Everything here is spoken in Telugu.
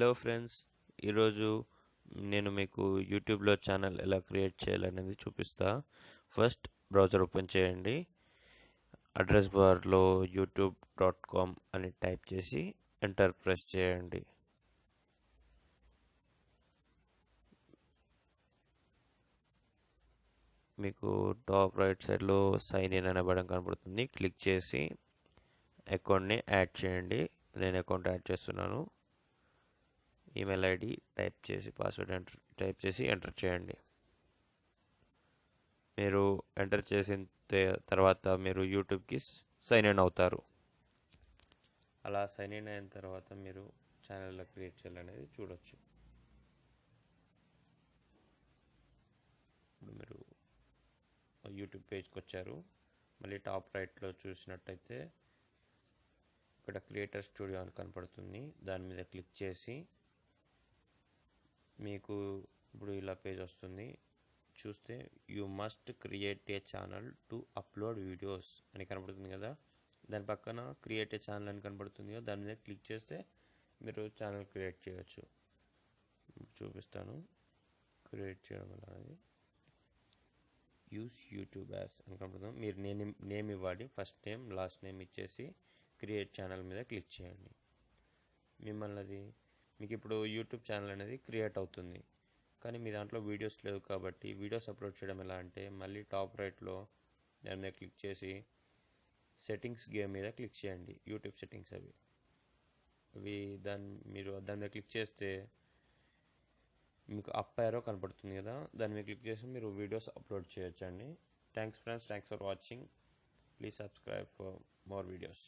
హలో ఫ్రెండ్స్, ఈరోజు నేను మీకు యూట్యూబ్లో ఛానల్ ఎలా క్రియేట్ చేయాలనేది చూపిస్తా. ఫస్ట్ బ్రౌజర్ ఓపెన్ చేయండి. అడ్రస్ బార్లో youtube.com అని టైప్ చేసి ఎంటర్ ప్రెస్ చేయండి. మీకు టాప్ రైట్ సైడ్లో సైన్ ఇన్ అనే బటన్ కనబడుతుంది. క్లిక్ చేసి అకౌంట్ని యాడ్ చేయండి. నేను అకౌంట్ యాడ్ చేస్తున్నాను. ఈమెయిల్ ఐడి టైప్ చేసి పాస్వర్డ్ టైప్ చేసి ఎంటర్ చేయండి. మీరు ఎంటర్ చేసిన తర్వాత మీరు యూట్యూబ్కి సైన్ ఇన్ అవుతారు. అలా సైన్ ఇన్ అయిన తర్వాత మీరు ఛానల్ ఎలా క్రియేట్ చేయాలనేది చూడొచ్చు. ఇప్పుడు మీరు యూట్యూబ్ పేజ్కి వచ్చారు. మళ్ళీ టాప్ రైట్లో చూసినట్టయితే ఇక్కడ క్రియేటర్ స్టూడియో అని కనపడుతుంది. దాని మీద క్లిక్ చేసి మీకు ఇప్పుడు ఇలా పేజ్ వస్తుంది. చూస్తే you must create a channel to upload videos అని కనబడుతుంది కదా. దాని పక్కన క్రియేట్ ఏ ఛానల్ అని కనబడుతుంది కదా. దాని మీద క్లిక్ చేస్తే మీరు ఛానల్ క్రియేట్ చేయొచ్చు. చూపిస్తాను క్రియేట్ చేయడం అనేది. యూస్ యూట్యూబ్ యాస్ అని కనబడుతుంది. మీరు నేమ్ ఇవ్వాలి. ఫస్ట్ నేమ్ లాస్ట్ నేమ్ ఇచ్చేసి క్రియేట్ ఛానల్ మీద క్లిక్ చేయండి. మీకు ఇప్పుడు యూట్యూబ్ ఛానల్ అనేది క్రియేట్ అవుతుంది. కానీ మీ దాంట్లో వీడియోస్ లేవు కాబట్టి వీడియోస్ అప్లోడ్ చేయడం ఎలా అంటే మళ్ళీ టాప్ రైట్లో దాని మీద క్లిక్ చేసి సెట్టింగ్స్ గేమ్ మీద క్లిక్ చేయండి. యూట్యూబ్ సెట్టింగ్స్ మీరు దాని మీద క్లిక్ చేస్తే మీకు అప్ యారో కనపడుతుంది కదా. దాని మీద క్లిక్ చేసి మీరు వీడియోస్ అప్లోడ్ చేయొచ్చు అండి. Thanks friends, thanks for watching. Please subscribe for more videos.